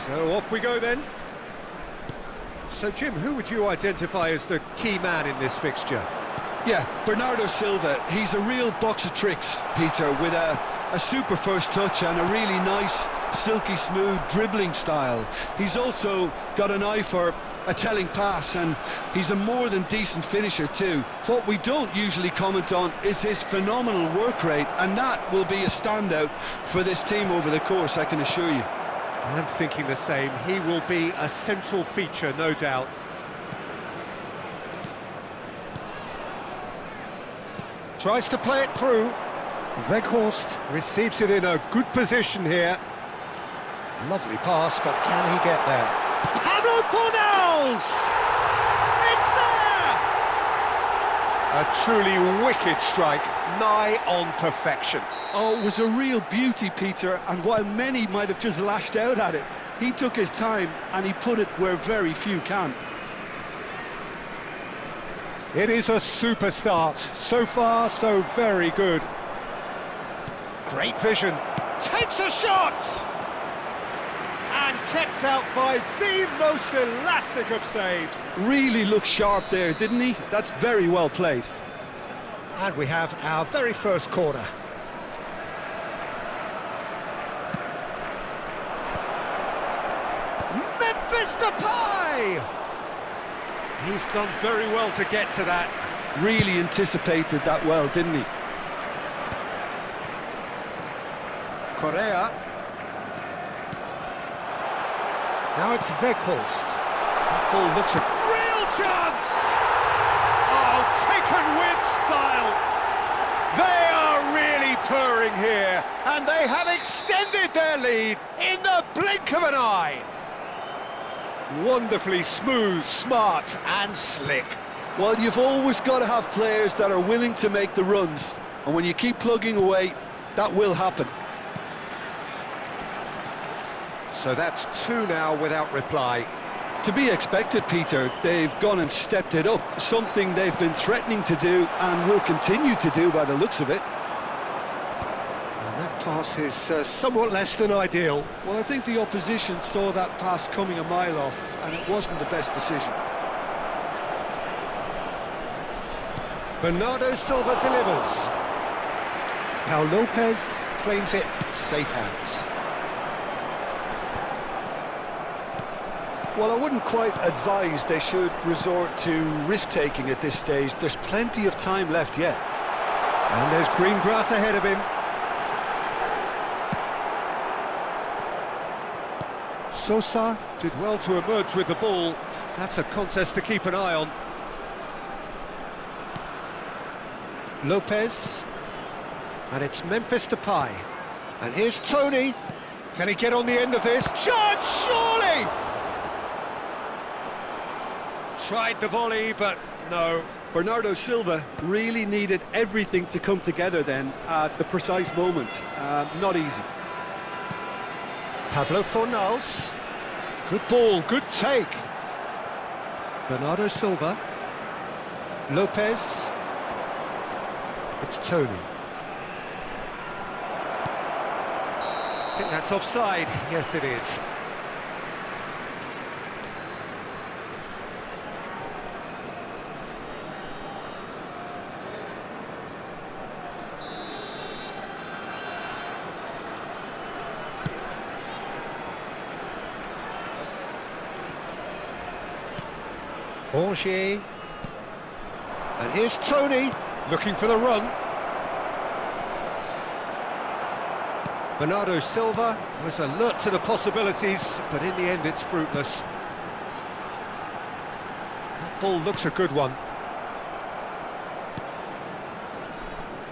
So off we go then. So Jim, who would you identify as the key man in this fixture? Yeah, Bernardo Silva. He's a real box of tricks, Peter, with a super first touch and a really nice, silky smooth dribbling style. He's also got an eye for a telling pass, and he's a more than decent finisher too. What we don't usually comment on is his phenomenal work rate, and that will be a standout for this team over the course, I can assure you. I'm thinking the same. He will be a central feature, no doubt. Tries to play it through. Weghorst receives it in a good position here. Lovely pass, but can he get there? Pablo Fornals! It's there! A truly wicked strike, nigh on perfection. Oh, it was a real beauty, Peter, and while many might have just lashed out at it, he took his time and he put it where very few can. It is a super start. So far, so very good. Great vision. Takes a shot! And kept out by the most elastic of saves. Really looked sharp there, didn't he? That's very well played. And we have our very first corner. Memphis Depay! He's done very well to get to that. Really anticipated that well, didn't he? Correa. Now it's Weghorst. That ball looks a real chance! Oh, taken with style! They are really purring here, and they have extended their lead in the blink of an eye. Wonderfully smooth, smart and slick. Well, you've always got to have players that are willing to make the runs, and when you keep plugging away, that will happen. So that's two now without reply. To be expected, Peter. They've gone and stepped it up, something they've been threatening to do and will continue to do by the looks of it. And that pass is somewhat less than ideal. Well, I think the opposition saw that pass coming a mile off, and it wasn't the best decision. Bernardo Silva delivers. Pau Lopez claims it, safe hands. Well, I wouldn't quite advise they should resort to risk-taking at this stage. There's plenty of time left yet. And there's green grass ahead of him. Sosa did well to emerge with the ball. That's a contest to keep an eye on. Lopez. And it's Memphis Depay. And here's Tony. Can he get on the end of this? Shot, surely! Tried the volley, but no. Bernardo Silva really needed everything to come together then at the precise moment. Not easy. Pablo Fornals. Good ball, good take. Bernardo Silva. Lopez. It's Tony. I think that's offside. Yes, it is. Borgier. And here's Tony, looking for the run. Bernardo Silva was alert to the possibilities, but in the end it's fruitless. That ball looks a good one.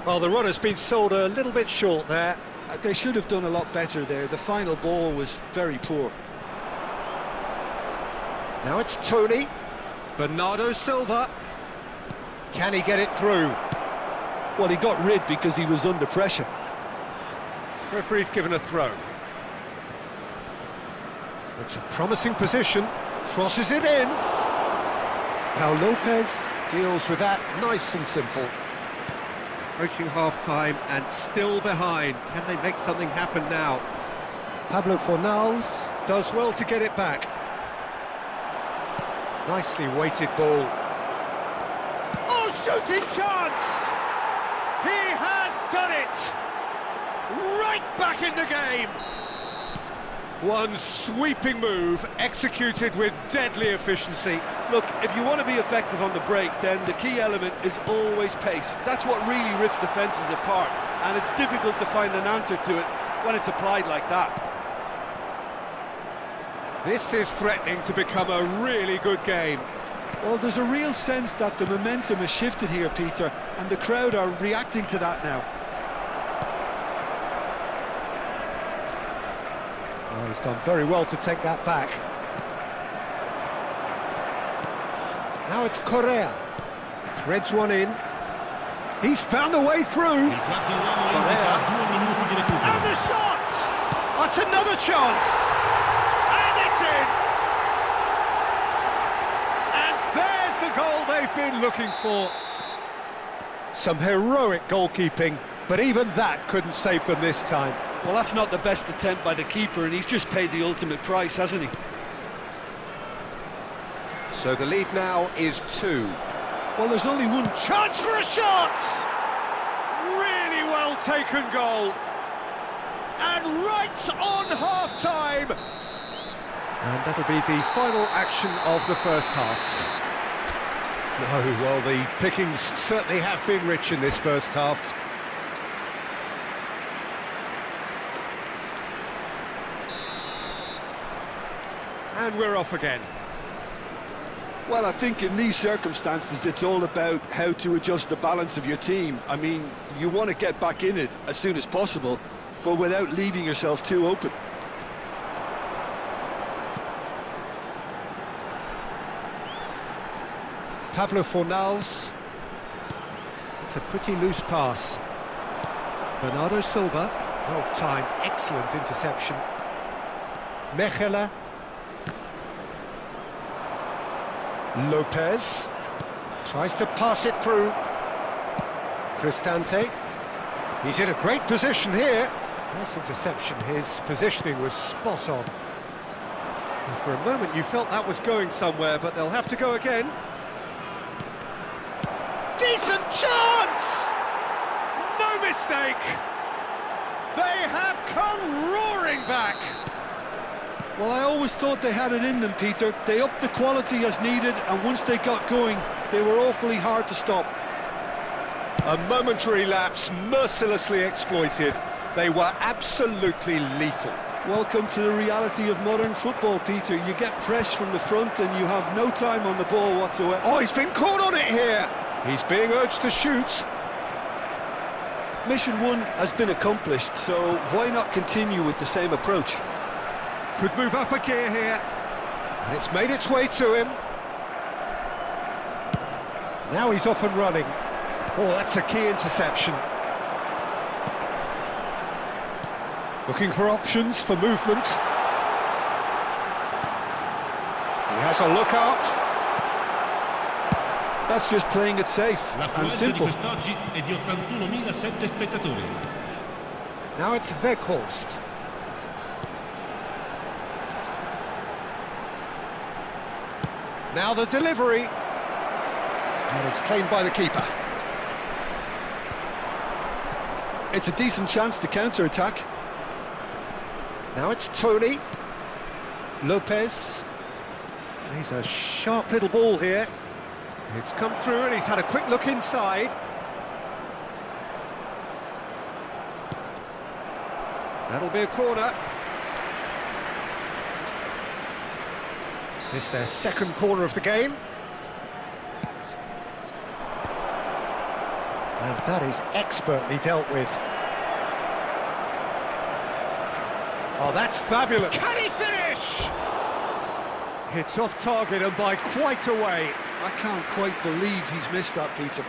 Well, the run has been sold a little bit short there. They should have done a lot better there. The final ball was very poor. Now it's Tony. Bernardo Silva. Can he get it through? Well, he got rid because he was under pressure. Referee's given a throw. It's a promising position. Crosses it in. Pau Lopez deals with that nice and simple. Approaching half-time and still behind. Can they make something happen now? Pablo Fornals. Does well to get it back. Nicely weighted ball. Oh, shooting chance! He has done it! Right back in the game! One sweeping move, executed with deadly efficiency. Look, if you want to be effective on the break, then the key element is always pace. That's what really rips defences apart, and it's difficult to find an answer to it when it's applied like that. This is threatening to become a really good game. Well, there's a real sense that the momentum has shifted here, Peter, and the crowd are reacting to that now. Oh, he's done very well to take that back. Now it's Correa. Threads one in. He's found a way through. Correa. And the shot! That's another chance! And it's in! And there's the goal they've been looking for. Some heroic goalkeeping, but even that couldn't save them this time. Well, that's not the best attempt by the keeper, and he's just paid the ultimate price, hasn't he? So the lead now is 2. Well, there's only one Chance for a shot! Really well taken goal. And right on half-time. And that'll be the final action of the first half. No, well, the pickings certainly have been rich in this first half. And we're off again. Well, I think in these circumstances, it's all about how to adjust the balance of your team. I mean, you want to get back in it as soon as possible, but without leaving yourself too open. Pablo Fornals. It's a pretty loose pass. Bernardo Silva. Well timed, excellent interception. Mechela. Lopez tries to pass it through. Cristante. He's in a great position here. Nice interception. His positioning was spot on. And for a moment you felt that was going somewhere, but they'll have to go again. Decent chance! No mistake! They have come roaring back! Well, I always thought they had it in them, Peter. They upped the quality as needed, and once they got going, they were awfully hard to stop. A momentary lapse mercilessly exploited. They were absolutely lethal. Welcome to the reality of modern football, Peter. You get pressed from the front and you have no time on the ball whatsoever. Oh, he's been caught on it here! He's being urged to shoot. Mission 1 has been accomplished, so why not continue with the same approach? Could move up a gear here. And it's made its way to him. Now he's off and running. Oh, that's a key interception. Looking for options for movement. He has a look out. That's just playing it safe and simple. Now it's Weghorst. Now the delivery. And it's claimed by the keeper. It's a decent chance to counter-attack. Now it's Tony. Lopez. He's a sharp little ball here. It's come through and he's had a quick look inside. That'll be a corner. This is their second corner of the game. And that is expertly dealt with. Oh, that's fabulous. Can he finish? It's off target and by quite a way. I can't quite believe he's missed that, Peter.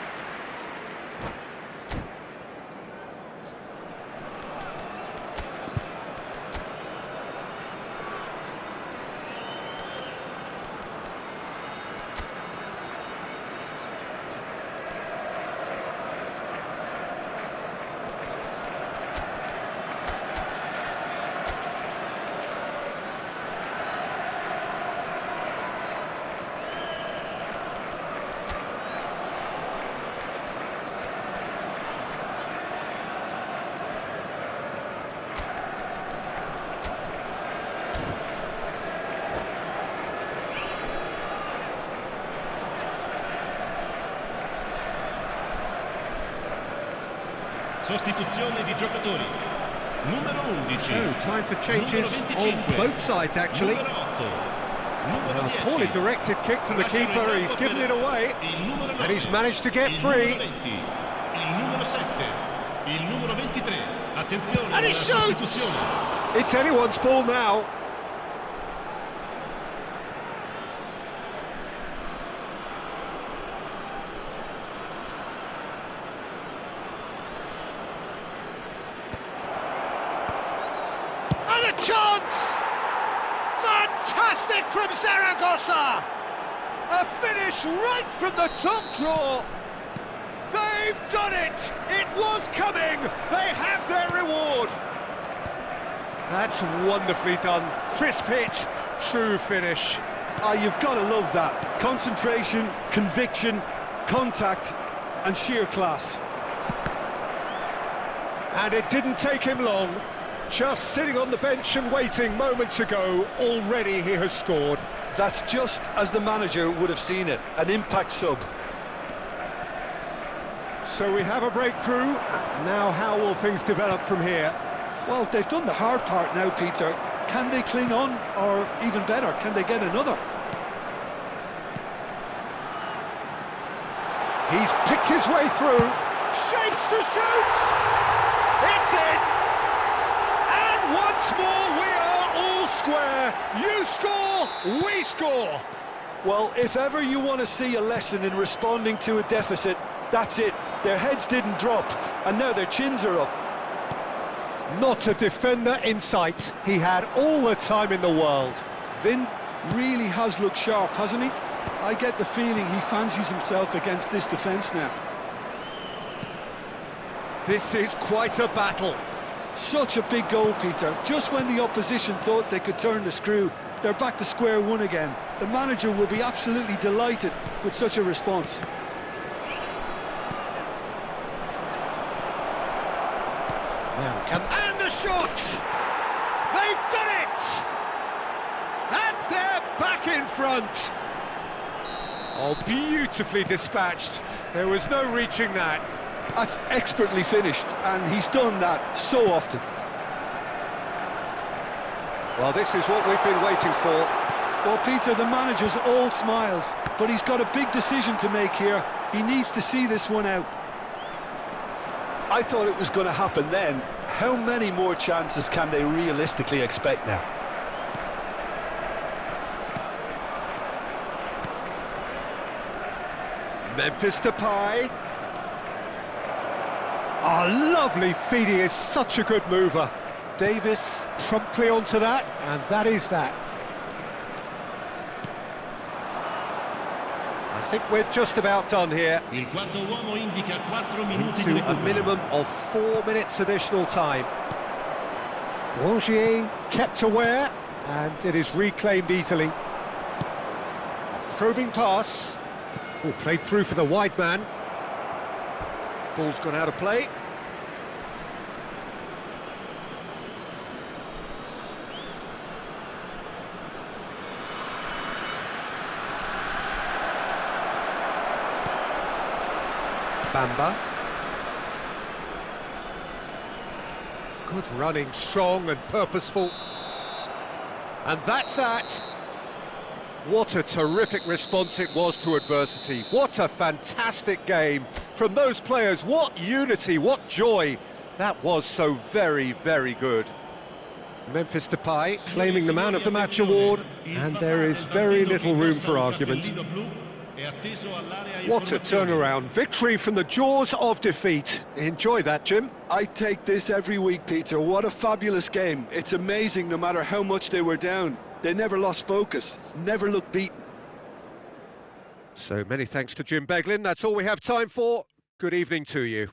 Sostituzione di giocatori. Numero 11. So, time for changes on both sides, actually. Numero 8. Numero A 10. poorly directed kick from the keeper, he's given it away. Il numero 9. And he's managed to get Il free. numero 20. Il numero 7. Il numero 23. Attenzione And he alla shoots! sostituzione. It's anyone's ball now. And a chance! Fantastic from Zaragoza! A finish right from the top draw. They've done it! It was coming! They have their reward! That's wonderfully done. Crisp hit, true finish. Ah, you've got to love that. Concentration, conviction, contact, and sheer class. And it didn't take him long. Just sitting on the bench and waiting moments ago, already he has scored. That's just as the manager would have seen it, an impact sub. So we have a breakthrough. Now how will things develop from here? Well, they've done the hard part now, Peter. Can they cling on, or even better, can they get another? He's picked his way through. Shapes to shoot! It's in! And once more we are all square. You score, we score. Well, if ever you want to see a lesson in responding to a deficit, that's it. Their heads didn't drop, and now their chins are up. Not a defender in sight. He had all the time in the world. Vin really has looked sharp, hasn't he? I get the feeling he fancies himself against this defence now. This is quite a battle. Such a big goal, Peter. Just when the opposition thought they could turn the screw, they're back to square one again. The manager will be absolutely delighted with such a response. Now and the shot! They've done it! And they're back in front! Oh, beautifully dispatched. There was no reaching that. That's expertly finished, and he's done that so often. Well, this is what we've been waiting for. Well, Peter, the manager's all smiles, but he's got a big decision to make here. He needs to see this one out. I thought it was going to happen then. How many more chances can they realistically expect now? Memphis Depay. Oh, lovely feed, he is such a good mover. Davis promptly onto that, and that is that. I think we're just about done here. Il quarto uomo indica 4 minuti di Into a recupero. minimum of 4 minutes additional time. Rongier kept aware, and it is reclaimed easily. A probing pass. Oh, played through for the wide man. Ball's gone out of play. Bamba. Good running, strong and purposeful. And that's that. What a terrific response it was to adversity. What a fantastic game from those players. What unity, what joy. That was so very, very good. Memphis Depay claiming the Man of the Match award, and there is very little room for argument. What a turnaround. Victory from the jaws of defeat. Enjoy that, Jim. I take this every week, Peter. What a fabulous game. It's amazing no matter how much they were down. They never lost focus, never looked beaten. So many thanks to Jim Beglin. That's all we have time for. Good evening to you.